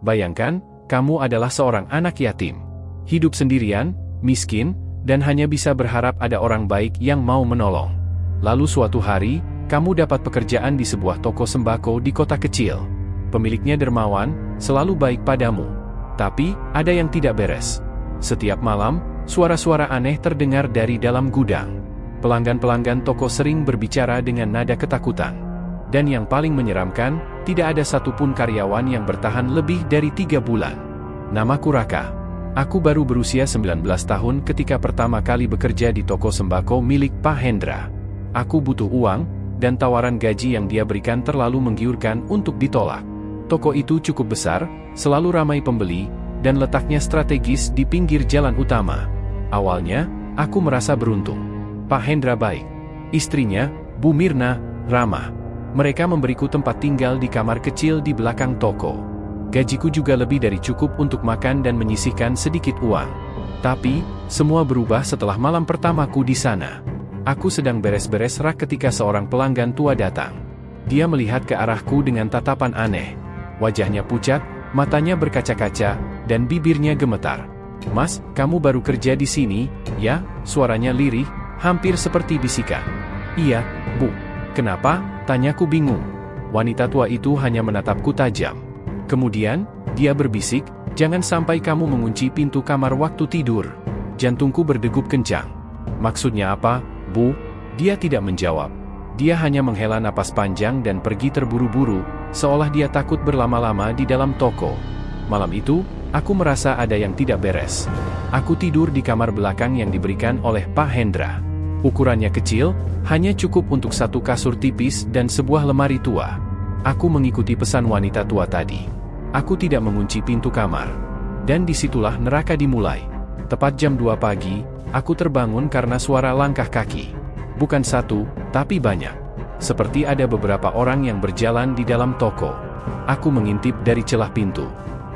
Bayangkan, kamu adalah seorang anak yatim. Hidup sendirian, miskin, dan hanya bisa berharap ada orang baik yang mau menolong. Lalu suatu hari, kamu dapat pekerjaan di sebuah toko sembako di kota kecil. Pemiliknya dermawan, selalu baik padamu. Tapi, ada yang tidak beres. Setiap malam, suara-suara aneh terdengar dari dalam gudang. Pelanggan-pelanggan toko sering berbicara dengan nada ketakutan. Dan yang paling menyeramkan, tidak ada satupun karyawan yang bertahan lebih dari 3 bulan. Namaku Raka. Aku baru berusia 19 tahun ketika pertama kali bekerja di toko sembako milik Pak Hendra. Aku butuh uang, dan tawaran gaji yang dia berikan terlalu menggiurkan untuk ditolak. Toko itu cukup besar, selalu ramai pembeli, dan letaknya strategis di pinggir jalan utama. Awalnya, aku merasa beruntung. Pak Hendra baik. Istrinya, Bu Mirna, ramah. Mereka memberiku tempat tinggal di kamar kecil di belakang toko. Gajiku juga lebih dari cukup untuk makan dan menyisihkan sedikit uang. Tapi, semua berubah setelah malam pertamaku di sana. Aku sedang beres-beres rak ketika seorang pelanggan tua datang. Dia melihat ke arahku dengan tatapan aneh. Wajahnya pucat, matanya berkaca-kaca, dan bibirnya gemetar. "Mas, kamu baru kerja di sini, ya?" Suaranya lirih, hampir seperti bisikan. "Iya, Bu." "Kenapa?" tanyaku bingung. Wanita tua itu hanya menatapku tajam. Kemudian, dia berbisik, "Jangan sampai kamu mengunci pintu kamar waktu tidur." Jantungku berdegup kencang. "Maksudnya apa, Bu?" Dia tidak menjawab. Dia hanya menghela napas panjang dan pergi terburu-buru, seolah dia takut berlama-lama di dalam toko. Malam itu, aku merasa ada yang tidak beres. Aku tidur di kamar belakang yang diberikan oleh Pak Hendra. Ukurannya kecil, hanya cukup untuk satu kasur tipis dan sebuah lemari tua. Aku mengikuti pesan wanita tua tadi. Aku tidak mengunci pintu kamar. Dan disitulah neraka dimulai. Tepat jam 2 pagi, aku terbangun karena suara langkah kaki. Bukan satu, tapi banyak. Seperti ada beberapa orang yang berjalan di dalam toko. Aku mengintip dari celah pintu.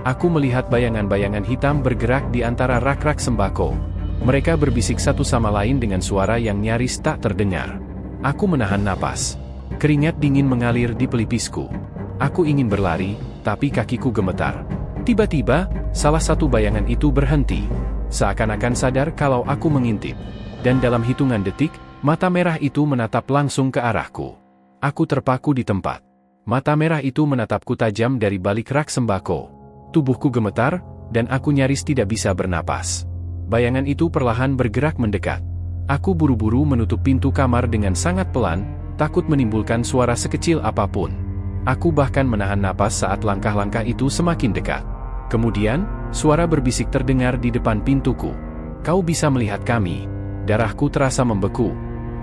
Aku melihat bayangan-bayangan hitam bergerak di antara rak-rak sembako. Mereka berbisik satu sama lain dengan suara yang nyaris tak terdengar. Aku menahan napas. Keringat dingin mengalir di pelipisku. Aku ingin berlari, tapi kakiku gemetar. Tiba-tiba, salah satu bayangan itu berhenti. Seakan-akan sadar kalau aku mengintip. Dan dalam hitungan detik, mata merah itu menatap langsung ke arahku. Aku terpaku di tempat. Mata merah itu menatapku tajam dari balik rak sembako. Tubuhku gemetar, dan aku nyaris tidak bisa bernapas. Bayangan itu perlahan bergerak mendekat. Aku buru-buru menutup pintu kamar dengan sangat pelan, takut menimbulkan suara sekecil apapun. Aku bahkan menahan napas saat langkah-langkah itu semakin dekat. Kemudian, suara berbisik terdengar di depan pintuku. "Kau bisa melihat kami." Darahku terasa membeku.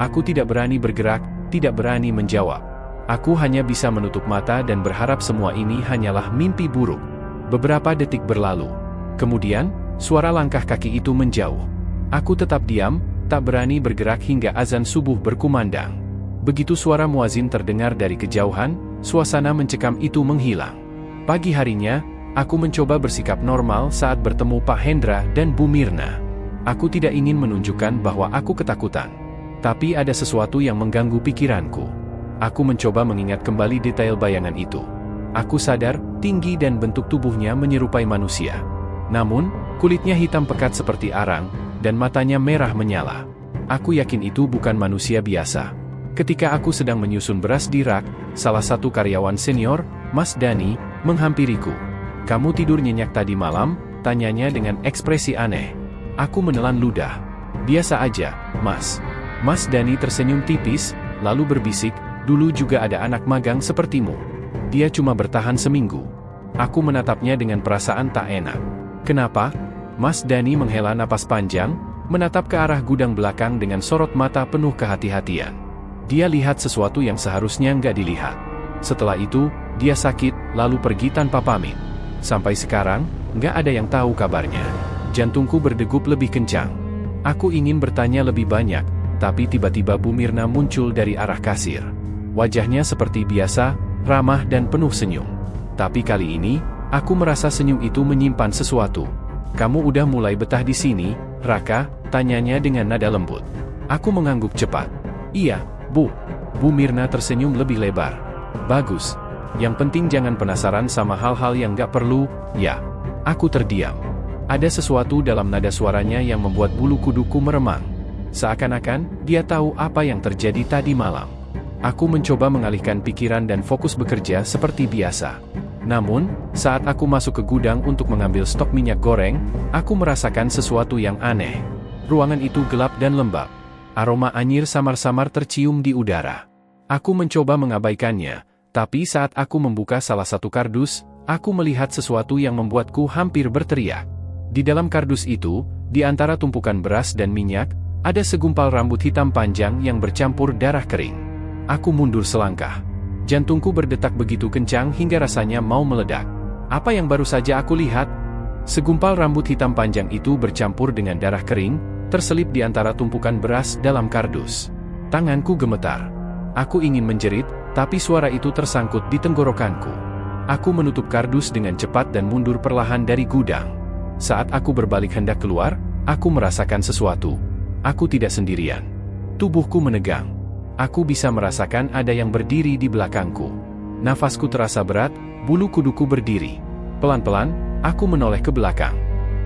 Aku tidak berani bergerak, tidak berani menjawab. Aku hanya bisa menutup mata dan berharap semua ini hanyalah mimpi buruk. Beberapa detik berlalu. Kemudian, suara langkah kaki itu menjauh. Aku tetap diam, tak berani bergerak hingga azan subuh berkumandang. Begitu suara muazin terdengar dari kejauhan, suasana mencekam itu menghilang. Pagi harinya, aku mencoba bersikap normal saat bertemu Pak Hendra dan Bu Mirna. Aku tidak ingin menunjukkan bahwa aku ketakutan. Tapi ada sesuatu yang mengganggu pikiranku. Aku mencoba mengingat kembali detail bayangan itu. Aku sadar, tinggi dan bentuk tubuhnya menyerupai manusia. Namun, kulitnya hitam pekat seperti arang, dan matanya merah menyala. Aku yakin itu bukan manusia biasa. Ketika aku sedang menyusun beras di rak, salah satu karyawan senior, Mas Dani, menghampiriku. "Kamu tidur nyenyak tadi malam?" tanyanya dengan ekspresi aneh. Aku menelan ludah. "Biasa aja, Mas." Mas Dani tersenyum tipis, lalu berbisik, "Dulu juga ada anak magang sepertimu. Dia cuma bertahan seminggu." Aku menatapnya dengan perasaan tak enak. "Kenapa?" Mas Dani menghela napas panjang, menatap ke arah gudang belakang dengan sorot mata penuh kehati-hatian. Dia lihat sesuatu yang seharusnya nggak dilihat. Setelah itu, dia sakit, lalu pergi tanpa pamit. Sampai sekarang, nggak ada yang tahu kabarnya. Jantungku berdegup lebih kencang. Aku ingin bertanya lebih banyak, tapi tiba-tiba Bu Mirna muncul dari arah kasir. Wajahnya seperti biasa, ramah dan penuh senyum. Tapi kali ini, aku merasa senyum itu menyimpan sesuatu. "Kamu udah mulai betah di sini, Raka?" tanyanya dengan nada lembut. Aku mengangguk cepat. "Iya, Bu." Bu Mirna tersenyum lebih lebar. "Bagus. Yang penting jangan penasaran sama hal-hal yang gak perlu, ya. Aku terdiam. Ada sesuatu dalam nada suaranya yang membuat bulu kuduku meremang. Seakan-akan, dia tahu apa yang terjadi tadi malam. Aku mencoba mengalihkan pikiran dan fokus bekerja seperti biasa. Namun, saat aku masuk ke gudang untuk mengambil stok minyak goreng, aku merasakan sesuatu yang aneh. Ruangan itu gelap dan lembab. Aroma anyir samar-samar tercium di udara. Aku mencoba mengabaikannya, tapi saat aku membuka salah satu kardus, aku melihat sesuatu yang membuatku hampir berteriak. Di dalam kardus itu, di antara tumpukan beras dan minyak, ada segumpal rambut hitam panjang yang bercampur darah kering. Aku mundur selangkah. Jantungku berdetak begitu kencang hingga rasanya mau meledak. Apa yang baru saja aku lihat? Segumpal rambut hitam panjang itu bercampur dengan darah kering, terselip di antara tumpukan beras dalam kardus. Tanganku gemetar. Aku ingin menjerit, tapi suara itu tersangkut di tenggorokanku. Aku menutup kardus dengan cepat dan mundur perlahan dari gudang. Saat aku berbalik hendak keluar, aku merasakan sesuatu. Aku tidak sendirian. Tubuhku menegang. Aku bisa merasakan ada yang berdiri di belakangku. Nafasku terasa berat, bulu kuduku berdiri. Pelan-pelan, aku menoleh ke belakang.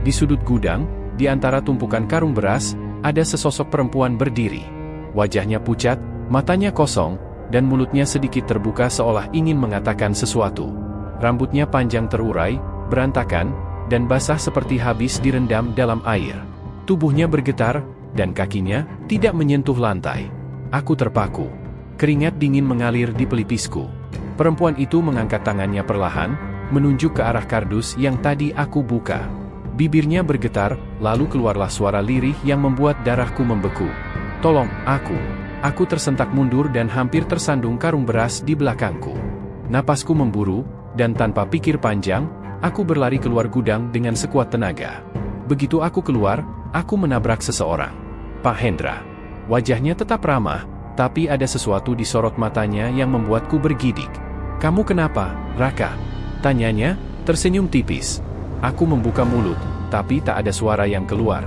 Di sudut gudang, di antara tumpukan karung beras, ada sesosok perempuan berdiri. Wajahnya pucat, matanya kosong, dan mulutnya sedikit terbuka seolah ingin mengatakan sesuatu. Rambutnya panjang terurai, berantakan, dan basah seperti habis direndam dalam air. Tubuhnya bergetar, dan kakinya tidak menyentuh lantai. Aku terpaku. Keringat dingin mengalir di pelipisku. Perempuan itu mengangkat tangannya perlahan, menunjuk ke arah kardus yang tadi aku buka. Bibirnya bergetar, lalu keluarlah suara lirih yang membuat darahku membeku. "Tolong, aku." Aku tersentak mundur dan hampir tersandung karung beras di belakangku. Napasku memburu, dan tanpa pikir panjang, aku berlari keluar gudang dengan sekuat tenaga. Begitu aku keluar, aku menabrak seseorang. Pak Hendra. Wajahnya tetap ramah, tapi ada sesuatu di sorot matanya yang membuatku bergidik. "Kamu kenapa, Raka?" tanyanya, tersenyum tipis. Aku membuka mulut, tapi tak ada suara yang keluar.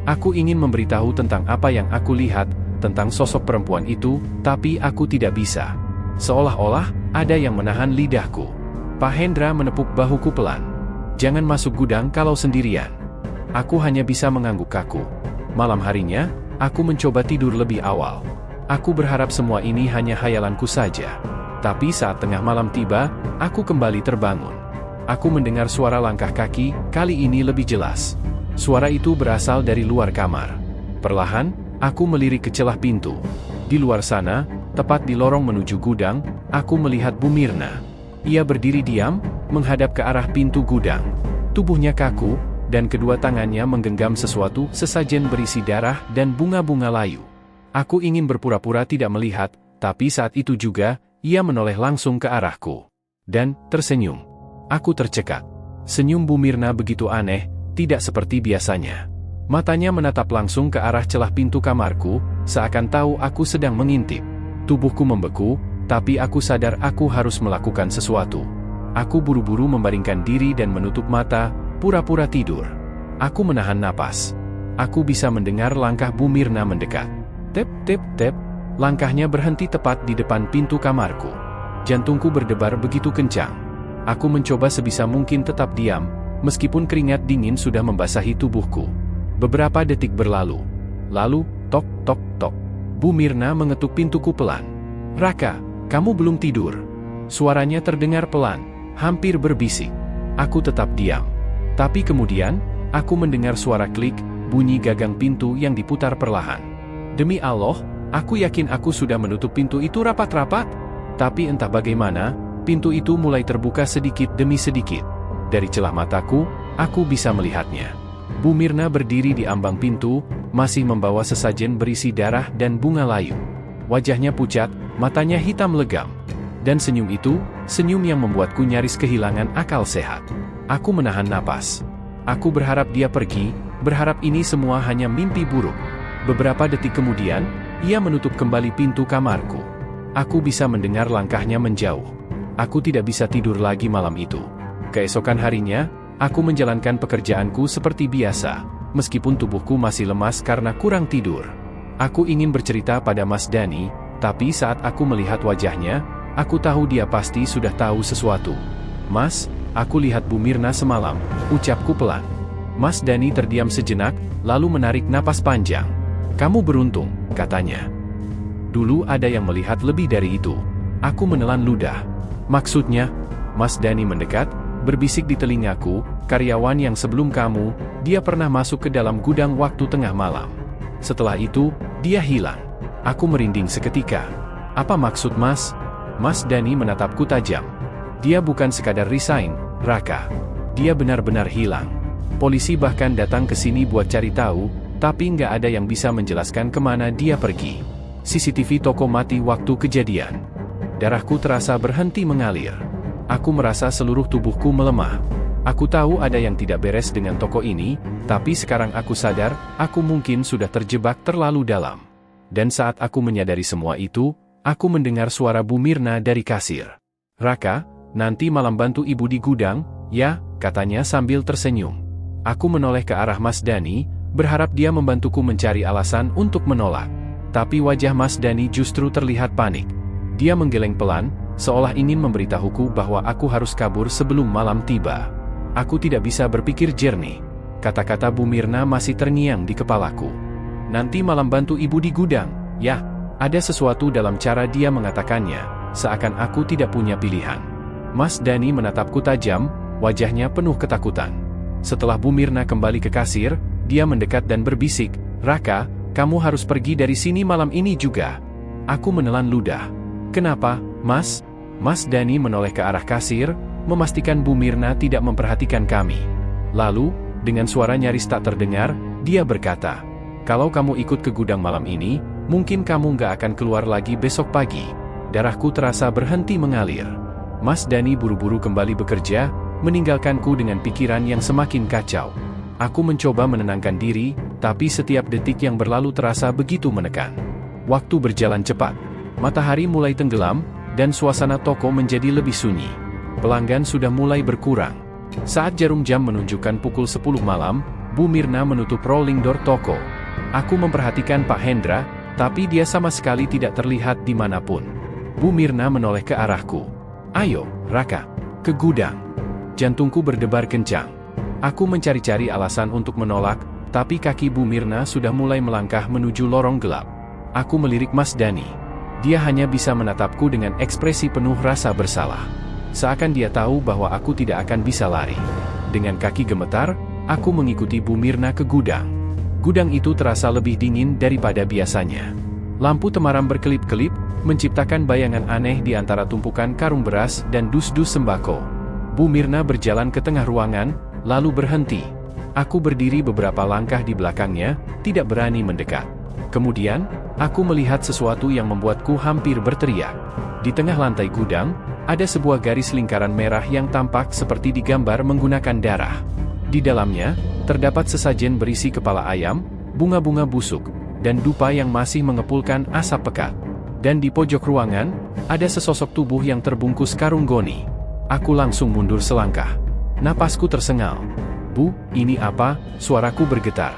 Aku ingin memberitahu tentang apa yang aku lihat, tentang sosok perempuan itu, tapi aku tidak bisa. Seolah-olah, ada yang menahan lidahku. Pak Hendra menepuk bahuku pelan. "Jangan masuk gudang kalau sendirian." Aku hanya bisa mengangguk kaku. Malam harinya, aku mencoba tidur lebih awal. Aku berharap semua ini hanya hayalanku saja. Tapi saat tengah malam tiba, aku kembali terbangun. Aku mendengar suara langkah kaki, kali ini lebih jelas. Suara itu berasal dari luar kamar. Perlahan, aku melirik ke celah pintu. Di luar sana, tepat di lorong menuju gudang, aku melihat Bu Mirna. Ia berdiri diam, menghadap ke arah pintu gudang. Tubuhnya kaku, dan kedua tangannya menggenggam sesuatu, sesajen berisi darah dan bunga-bunga layu. Aku ingin berpura-pura tidak melihat, tapi saat itu juga, ia menoleh langsung ke arahku. Dan, tersenyum. Aku tercekat. Senyum Bu Mirna begitu aneh, tidak seperti biasanya. Matanya menatap langsung ke arah celah pintu kamarku, seakan tahu aku sedang mengintip. Tubuhku membeku, tapi aku sadar aku harus melakukan sesuatu. Aku buru-buru membaringkan diri dan menutup mata, pura-pura tidur. Aku menahan napas. Aku bisa mendengar langkah Bu Mirna mendekat. Tep, tep, tep. Langkahnya berhenti tepat di depan pintu kamarku. Jantungku berdebar begitu kencang. Aku mencoba sebisa mungkin tetap diam, meskipun keringat dingin sudah membasahi tubuhku. Beberapa detik berlalu. Lalu, tok, tok, tok. Bu Mirna mengetuk pintuku pelan. "Raka, kamu belum tidur?" Suaranya terdengar pelan, hampir berbisik. Aku tetap diam. Tapi kemudian, aku mendengar suara klik, bunyi gagang pintu yang diputar perlahan. Demi Allah, aku yakin aku sudah menutup pintu itu rapat-rapat. Tapi entah bagaimana, pintu itu mulai terbuka sedikit demi sedikit. Dari celah mataku, aku bisa melihatnya. Bu Mirna berdiri di ambang pintu, masih membawa sesajen berisi darah dan bunga layu. Wajahnya pucat, matanya hitam legam. Dan senyum itu, senyum yang membuatku nyaris kehilangan akal sehat. Aku menahan napas. Aku berharap dia pergi, berharap ini semua hanya mimpi buruk. Beberapa detik kemudian, ia menutup kembali pintu kamarku. Aku bisa mendengar langkahnya menjauh. Aku tidak bisa tidur lagi malam itu. Keesokan harinya, aku menjalankan pekerjaanku seperti biasa, meskipun tubuhku masih lemas karena kurang tidur. Aku ingin bercerita pada Mas Dani, tapi saat aku melihat wajahnya, Aku tahu dia pasti sudah tahu sesuatu. Mas, aku lihat Bu Mirna semalam, ucapku pelan. Mas Dani terdiam sejenak, lalu menarik napas panjang. Kamu beruntung, katanya. Dulu ada yang melihat lebih dari itu. Aku menelan ludah. Maksudnya, Mas Dani mendekat, berbisik di telingaku, karyawan yang sebelum kamu, dia pernah masuk ke dalam gudang waktu tengah malam. Setelah itu, dia hilang. Aku merinding seketika. Apa maksud Mas? Mas Dani menatapku tajam. Dia bukan sekadar resign, Raka. Dia benar-benar hilang. Polisi bahkan datang ke sini buat cari tahu, tapi nggak ada yang bisa menjelaskan kemana dia pergi. CCTV toko mati waktu kejadian. Darahku terasa berhenti mengalir. Aku merasa seluruh tubuhku melemah. Aku tahu ada yang tidak beres dengan toko ini, tapi sekarang aku sadar, aku mungkin sudah terjebak terlalu dalam. Dan saat aku menyadari semua itu, aku mendengar suara Bu Mirna dari kasir. Raka, nanti malam bantu ibu di gudang, ya, katanya sambil tersenyum. Aku menoleh ke arah Mas Dani, berharap dia membantuku mencari alasan untuk menolak. Tapi wajah Mas Dani justru terlihat panik. Dia menggeleng pelan, seolah ingin memberitahuku bahwa aku harus kabur sebelum malam tiba. Aku tidak bisa berpikir jernih. Kata-kata Bu Mirna masih terngiang di kepalaku. Nanti malam bantu ibu di gudang, ya. Ada sesuatu dalam cara dia mengatakannya, seakan aku tidak punya pilihan. Mas Dani menatapku tajam, wajahnya penuh ketakutan. Setelah Bu Mirna kembali ke kasir, dia mendekat dan berbisik, Raka, kamu harus pergi dari sini malam ini juga. Aku menelan ludah. Kenapa, Mas? Mas Dani menoleh ke arah kasir, memastikan Bu Mirna tidak memperhatikan kami. Lalu, dengan suara nyaris tak terdengar, dia berkata, kalau kamu ikut ke gudang malam ini, mungkin kamu nggak akan keluar lagi besok pagi. Darahku terasa berhenti mengalir. Mas Dani buru-buru kembali bekerja, meninggalkanku dengan pikiran yang semakin kacau. Aku mencoba menenangkan diri, tapi setiap detik yang berlalu terasa begitu menekan. Waktu berjalan cepat. Matahari mulai tenggelam, dan suasana toko menjadi lebih sunyi. Pelanggan sudah mulai berkurang. Saat jarum jam menunjukkan pukul 10 malam, Bu Mirna menutup rolling door toko. Aku memperhatikan Pak Hendra, tapi dia sama sekali tidak terlihat dimanapun. Bu Mirna menoleh ke arahku. Ayo, Raka, ke gudang. Jantungku berdebar kencang. Aku mencari-cari alasan untuk menolak, tapi kaki Bu Mirna sudah mulai melangkah menuju lorong gelap. Aku melirik Mas Dani. Dia hanya bisa menatapku dengan ekspresi penuh rasa bersalah. Seakan dia tahu bahwa aku tidak akan bisa lari. Dengan kaki gemetar, aku mengikuti Bu Mirna ke gudang. Gudang itu terasa lebih dingin daripada biasanya. Lampu temaram berkelip-kelip, menciptakan bayangan aneh di antara tumpukan karung beras dan dus-dus sembako. Bu Mirna berjalan ke tengah ruangan, lalu berhenti. Aku berdiri beberapa langkah di belakangnya, tidak berani mendekat. Kemudian, aku melihat sesuatu yang membuatku hampir berteriak. Di tengah lantai gudang, ada sebuah garis lingkaran merah yang tampak seperti digambar menggunakan darah. Di dalamnya, terdapat sesajen berisi kepala ayam, bunga-bunga busuk, dan dupa yang masih mengepulkan asap pekat. Dan di pojok ruangan, ada sesosok tubuh yang terbungkus karung goni. Aku langsung mundur selangkah. Napasku tersengal. Bu, ini apa? Suaraku bergetar.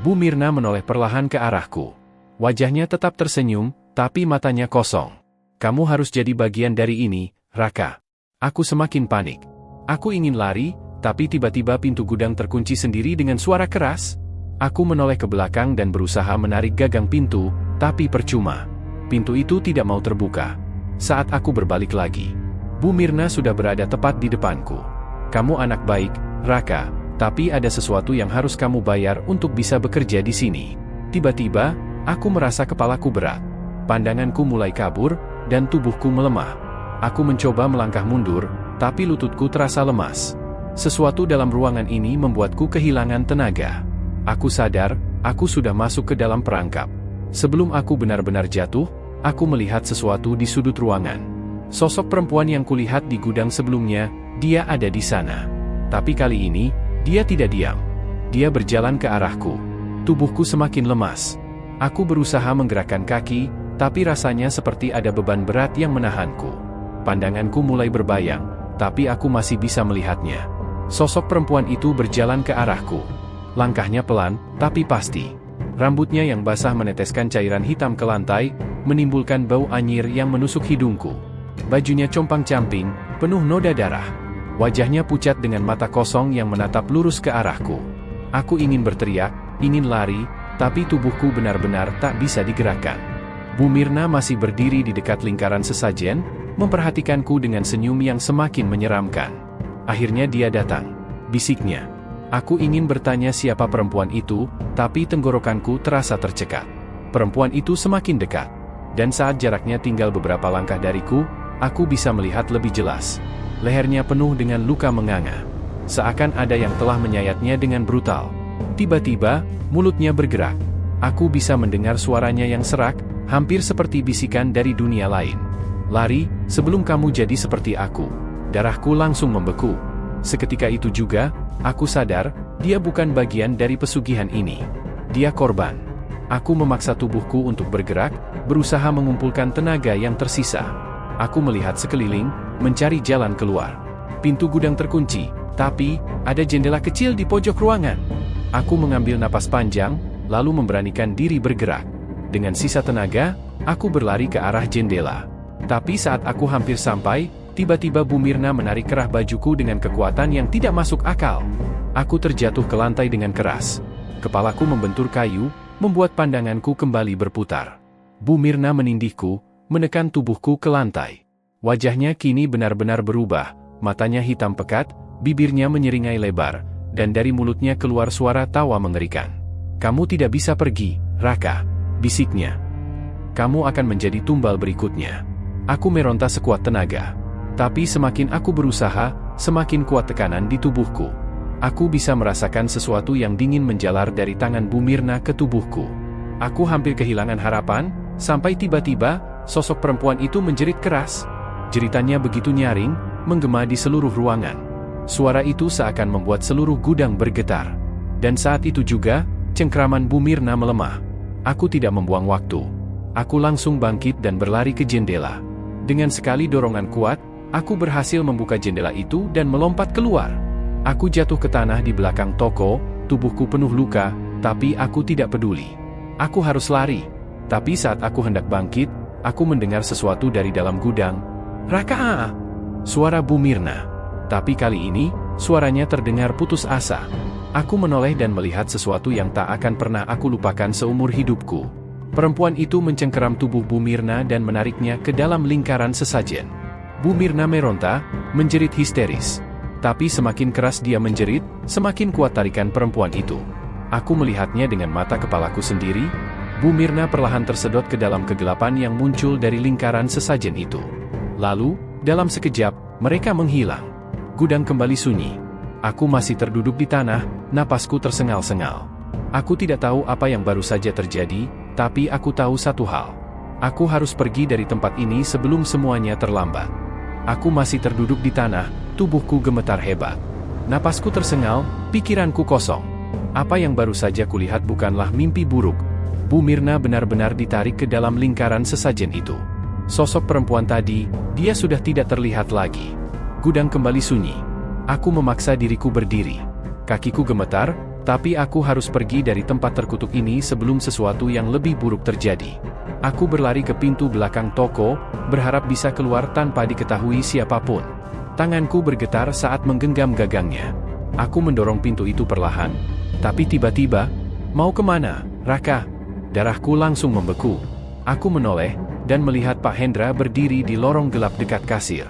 Bu Mirna menoleh perlahan ke arahku. Wajahnya tetap tersenyum, tapi matanya kosong. Kamu harus jadi bagian dari ini, Raka. Aku semakin panik. Aku ingin lari, tapi tiba-tiba pintu gudang terkunci sendiri dengan suara keras. Aku menoleh ke belakang dan berusaha menarik gagang pintu, tapi percuma. Pintu itu tidak mau terbuka. Saat aku berbalik lagi, Bu Mirna sudah berada tepat di depanku. Kamu anak baik, Raka, tapi ada sesuatu yang harus kamu bayar untuk bisa bekerja di sini. Tiba-tiba, aku merasa kepalaku berat. Pandanganku mulai kabur, dan tubuhku melemah. Aku mencoba melangkah mundur, tapi lututku terasa lemas. Sesuatu dalam ruangan ini membuatku kehilangan tenaga. Aku sadar, aku sudah masuk ke dalam perangkap. Sebelum aku benar-benar jatuh, aku melihat sesuatu di sudut ruangan. Sosok perempuan yang kulihat di gudang sebelumnya, dia ada di sana. Tapi kali ini, dia tidak diam. Dia berjalan ke arahku. Tubuhku semakin lemas. Aku berusaha menggerakkan kaki, tapi rasanya seperti ada beban berat yang menahanku. Pandanganku mulai berbayang, tapi aku masih bisa melihatnya. Sosok perempuan itu berjalan ke arahku. Langkahnya pelan, tapi pasti. Rambutnya yang basah meneteskan cairan hitam ke lantai, menimbulkan bau anyir yang menusuk hidungku. Bajunya compang-camping, penuh noda darah. Wajahnya pucat dengan mata kosong yang menatap lurus ke arahku. Aku ingin berteriak, ingin lari, tapi tubuhku benar-benar tak bisa digerakkan. Bu Mirna masih berdiri di dekat lingkaran sesajen, memperhatikanku dengan senyum yang semakin menyeramkan. Akhirnya dia datang. Bisiknya. Aku ingin bertanya siapa perempuan itu, tapi tenggorokanku terasa tercekat. Perempuan itu semakin dekat. Dan saat jaraknya tinggal beberapa langkah dariku, aku bisa melihat lebih jelas. Lehernya penuh dengan luka menganga. Seakan ada yang telah menyayatnya dengan brutal. Tiba-tiba, mulutnya bergerak. Aku bisa mendengar suaranya yang serak, hampir seperti bisikan dari dunia lain. Lari, sebelum kamu jadi seperti aku. Darahku langsung membeku. Seketika itu juga, aku sadar, dia bukan bagian dari pesugihan ini. Dia korban. Aku memaksa tubuhku untuk bergerak, berusaha mengumpulkan tenaga yang tersisa. Aku melihat sekeliling, mencari jalan keluar. Pintu gudang terkunci, tapi ada jendela kecil di pojok ruangan. Aku mengambil napas panjang, lalu memberanikan diri bergerak. Dengan sisa tenaga, aku berlari ke arah jendela. Tapi saat aku hampir sampai, tiba-tiba Bu Mirna menarik kerah bajuku dengan kekuatan yang tidak masuk akal. Aku terjatuh ke lantai dengan keras. Kepalaku membentur kayu, membuat pandanganku kembali berputar. Bu Mirna menindihku, menekan tubuhku ke lantai. Wajahnya kini benar-benar berubah, matanya hitam pekat, bibirnya menyeringai lebar, dan dari mulutnya keluar suara tawa mengerikan. "Kamu tidak bisa pergi, Raka," bisiknya. "Kamu akan menjadi tumbal berikutnya." Aku meronta sekuat tenaga. Tapi semakin aku berusaha, semakin kuat tekanan di tubuhku. Aku bisa merasakan sesuatu yang dingin menjalar dari tangan Bu Mirna ke tubuhku. Aku hampir kehilangan harapan, sampai tiba-tiba, sosok perempuan itu menjerit keras. Jeritannya begitu nyaring, menggema di seluruh ruangan. Suara itu seakan membuat seluruh gudang bergetar. Dan saat itu juga, cengkraman Bu Mirna melemah. Aku tidak membuang waktu. Aku langsung bangkit dan berlari ke jendela. Dengan sekali dorongan kuat, aku berhasil membuka jendela itu dan melompat keluar. Aku jatuh ke tanah di belakang toko, tubuhku penuh luka, tapi aku tidak peduli. Aku harus lari. Tapi saat aku hendak bangkit, aku mendengar sesuatu dari dalam gudang. "Raka!" Suara Bu Mirna. Tapi kali ini, suaranya terdengar putus asa. Aku menoleh dan melihat sesuatu yang tak akan pernah aku lupakan seumur hidupku. Perempuan itu mencengkeram tubuh Bu Mirna dan menariknya ke dalam lingkaran sesajen. Bu Mirna meronta, menjerit histeris. Tapi semakin keras dia menjerit, semakin kuat tarikan perempuan itu. Aku melihatnya dengan mata kepalaku sendiri. Bu Mirna perlahan tersedot ke dalam kegelapan yang muncul dari lingkaran sesajen itu. Lalu, dalam sekejap, mereka menghilang. Gudang kembali sunyi. Aku masih terduduk di tanah, napasku tersengal-sengal. Aku tidak tahu apa yang baru saja terjadi, tapi aku tahu satu hal. Aku harus pergi dari tempat ini sebelum semuanya terlambat. Aku masih terduduk di tanah, tubuhku gemetar hebat. Napasku tersengal, pikiranku kosong. Apa yang baru saja kulihat bukanlah mimpi buruk. Bu Mirna benar-benar ditarik ke dalam lingkaran sesajen itu. Sosok perempuan tadi, dia sudah tidak terlihat lagi. Gudang kembali sunyi. Aku memaksa diriku berdiri. Kakiku gemetar, tapi aku harus pergi dari tempat terkutuk ini sebelum sesuatu yang lebih buruk terjadi. Aku berlari ke pintu belakang toko, berharap bisa keluar tanpa diketahui siapapun. Tanganku bergetar saat menggenggam gagangnya. Aku mendorong pintu itu perlahan, tapi tiba-tiba, "Mau kemana, Raka?" Darahku langsung membeku. Aku menoleh, dan melihat Pak Hendra berdiri di lorong gelap dekat kasir.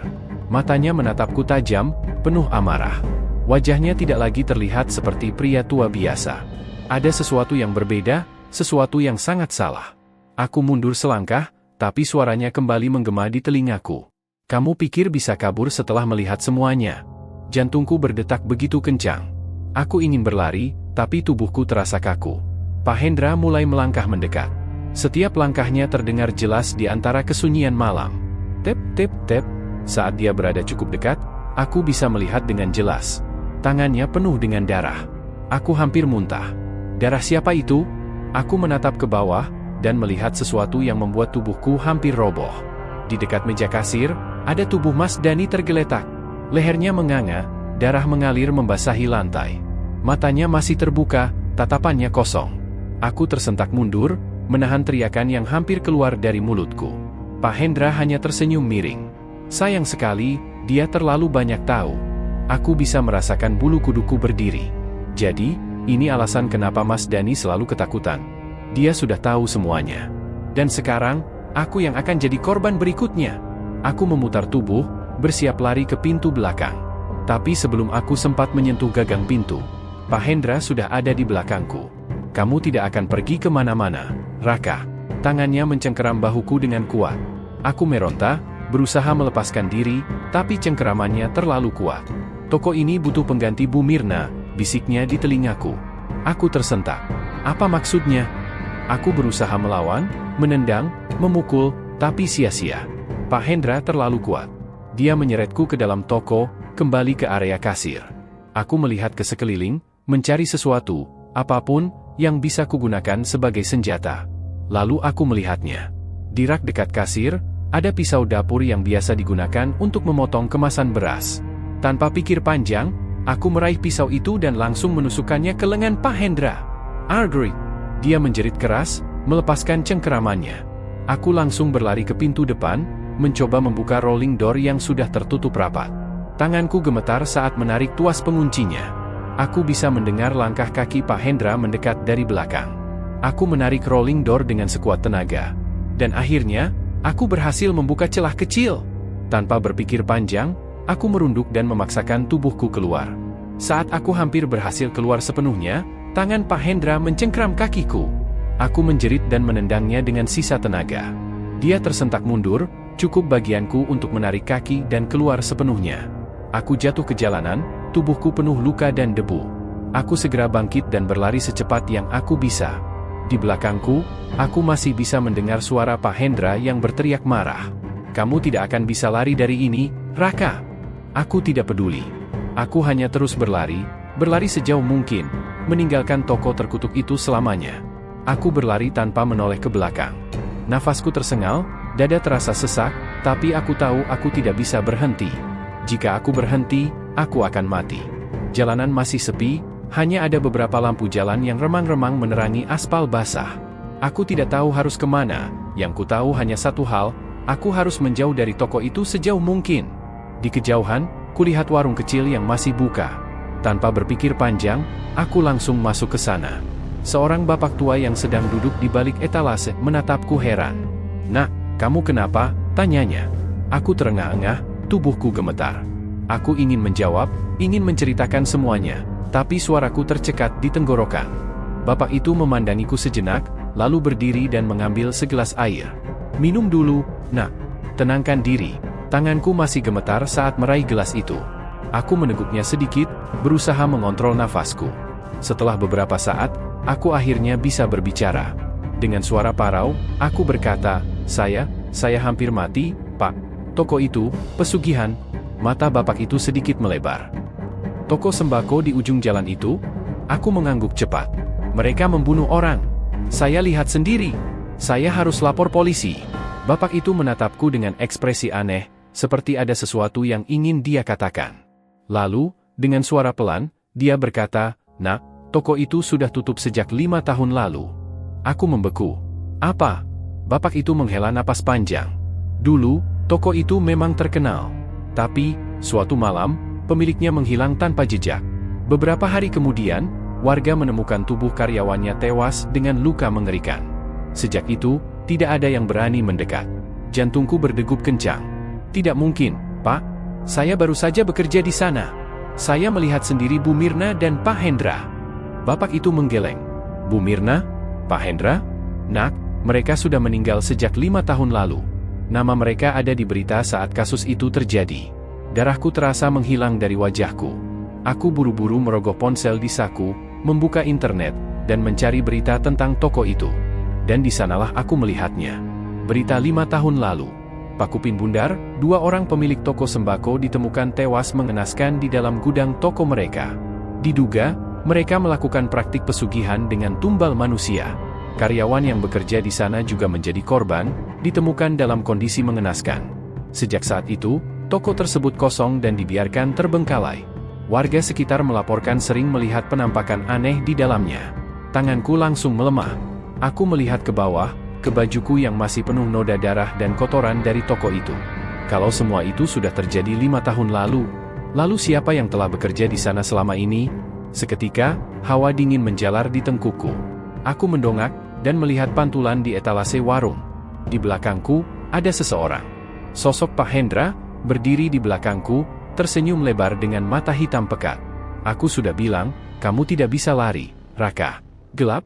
Matanya menatapku tajam, penuh amarah. Wajahnya tidak lagi terlihat seperti pria tua biasa. Ada sesuatu yang berbeda, sesuatu yang sangat salah. Aku mundur selangkah, tapi suaranya kembali menggema di telingaku. "Kamu pikir bisa kabur setelah melihat semuanya?" Jantungku berdetak begitu kencang. Aku ingin berlari, tapi tubuhku terasa kaku. Pak Hendra mulai melangkah mendekat. Setiap langkahnya terdengar jelas di antara kesunyian malam. Tep, tep, tep. Saat dia berada cukup dekat, aku bisa melihat dengan jelas. Tangannya penuh dengan darah. Aku hampir muntah. Darah siapa itu? Aku menatap ke bawah, dan melihat sesuatu yang membuat tubuhku hampir roboh. Di dekat meja kasir, ada tubuh Mas Dani tergeletak. Lehernya menganga, darah mengalir membasahi lantai. Matanya masih terbuka, tatapannya kosong. Aku tersentak mundur, menahan teriakan yang hampir keluar dari mulutku. Pak Hendra hanya tersenyum miring. Sayang sekali, dia terlalu banyak tahu. Aku bisa merasakan bulu kuduku berdiri. Jadi, ini alasan kenapa Mas Dani selalu ketakutan. Dia sudah tahu semuanya. Dan sekarang, aku yang akan jadi korban berikutnya. Aku memutar tubuh, bersiap lari ke pintu belakang. Tapi sebelum aku sempat menyentuh gagang pintu, Pak Hendra sudah ada di belakangku. Kamu tidak akan pergi kemana-mana, Raka. Tangannya mencengkeram bahuku dengan kuat. Aku meronta, berusaha melepaskan diri, tapi cengkeramannya terlalu kuat. Toko ini butuh pengganti Bu Mirna, bisiknya di telingaku. Aku tersentak. Apa maksudnya? Aku berusaha melawan, menendang, memukul, tapi sia-sia. Pak Hendra terlalu kuat. Dia menyeretku ke dalam toko, kembali ke area kasir. Aku melihat ke sekeliling, mencari sesuatu, apapun, yang bisa kugunakan sebagai senjata. Lalu aku melihatnya. Di rak dekat kasir, ada pisau dapur yang biasa digunakan untuk memotong kemasan beras. Tanpa pikir panjang, aku meraih pisau itu dan langsung menusukkannya ke lengan Pak Hendra. Argrid! Dia menjerit keras, melepaskan cengkeramannya. Aku langsung berlari ke pintu depan, mencoba membuka rolling door yang sudah tertutup rapat. Tanganku gemetar saat menarik tuas penguncinya. Aku bisa mendengar langkah kaki Pak Hendra mendekat dari belakang. Aku menarik rolling door dengan sekuat tenaga. Dan akhirnya, aku berhasil membuka celah kecil. Tanpa berpikir panjang, aku merunduk dan memaksakan tubuhku keluar. Saat aku hampir berhasil keluar sepenuhnya, tangan Pak Hendra mencengkram kakiku. Aku menjerit dan menendangnya dengan sisa tenaga. Dia tersentak mundur, cukup bagianku untuk menarik kaki dan keluar sepenuhnya. Aku jatuh ke jalanan, tubuhku penuh luka dan debu. Aku segera bangkit dan berlari secepat yang aku bisa. Di belakangku, aku masih bisa mendengar suara Pak Hendra yang berteriak marah. Kamu tidak akan bisa lari dari ini, Raka. Aku tidak peduli. Aku hanya terus berlari sejauh mungkin, meninggalkan toko terkutuk itu selamanya. Aku berlari tanpa menoleh ke belakang. Nafasku tersengal, dada terasa sesak, tapi aku tahu aku tidak bisa berhenti. Jika aku berhenti, aku akan mati. Jalanan masih sepi, hanya ada beberapa lampu jalan yang remang-remang menerangi aspal basah. Aku tidak tahu harus kemana, yang ku tahu hanya satu hal, aku harus menjauh dari toko itu sejauh mungkin. Di kejauhan, kulihat warung kecil yang masih buka. Tanpa berpikir panjang, aku langsung masuk ke sana. Seorang bapak tua yang sedang duduk di balik etalase menatapku heran. "Nak, kamu kenapa?" tanyanya. Aku terengah-engah, tubuhku gemetar. Aku ingin menjawab, ingin menceritakan semuanya, tapi suaraku tercekat di tenggorokan. Bapak itu memandangiku sejenak, lalu berdiri dan mengambil segelas air. "Minum dulu, nak. Tenangkan diri." Tanganku masih gemetar saat meraih gelas itu. Aku meneguknya sedikit, berusaha mengontrol nafasku. Setelah beberapa saat, aku akhirnya bisa berbicara. Dengan suara parau, aku berkata, Saya hampir mati, Pak. Toko itu, pesugihan." Mata bapak itu sedikit melebar. "Toko sembako di ujung jalan itu?" Aku mengangguk cepat. "Mereka membunuh orang. Saya lihat sendiri. Saya harus lapor polisi." Bapak itu menatapku dengan ekspresi aneh, seperti ada sesuatu yang ingin dia katakan. Lalu, dengan suara pelan, dia berkata, "Nak, toko itu sudah tutup sejak 5 tahun lalu." Aku membeku. "Apa?" Bapak itu menghela napas panjang. "Dulu, toko itu memang terkenal. Tapi, suatu malam, pemiliknya menghilang tanpa jejak. Beberapa hari kemudian, warga menemukan tubuh karyawannya tewas dengan luka mengerikan. Sejak itu, tidak ada yang berani mendekat." Jantungku berdegup kencang. "Tidak mungkin, Pak. Saya baru saja bekerja di sana. Saya melihat sendiri Bu Mirna dan Pak Hendra." Bapak itu menggeleng. "Bu Mirna? Pak Hendra? Nak, mereka sudah meninggal sejak 5 tahun lalu. Nama mereka ada di berita saat kasus itu terjadi." Darahku terasa menghilang dari wajahku. Aku buru-buru merogoh ponsel di saku, membuka internet, dan mencari berita tentang toko itu. Dan di sanalah aku melihatnya. Berita 5 tahun lalu. Pak Kupin Bundar, 2 orang pemilik toko sembako ditemukan tewas mengenaskan di dalam gudang toko mereka. Diduga, mereka melakukan praktik pesugihan dengan tumbal manusia. Karyawan yang bekerja di sana juga menjadi korban, ditemukan dalam kondisi mengenaskan. Sejak saat itu, toko tersebut kosong dan dibiarkan terbengkalai. Warga sekitar melaporkan sering melihat penampakan aneh di dalamnya. Tanganku langsung melemah. Aku melihat ke bawah, ke bajuku yang masih penuh noda darah dan kotoran dari toko itu. Kalau semua itu sudah terjadi 5 tahun lalu siapa yang telah bekerja di sana selama ini? Seketika, hawa dingin menjalar di tengkukku. Aku mendongak, dan melihat pantulan di etalase warung. Di belakangku, ada seseorang. Sosok Pak Hendra, berdiri di belakangku, tersenyum lebar dengan mata hitam pekat. Aku sudah bilang, kamu tidak bisa lari, Raka. Gelap,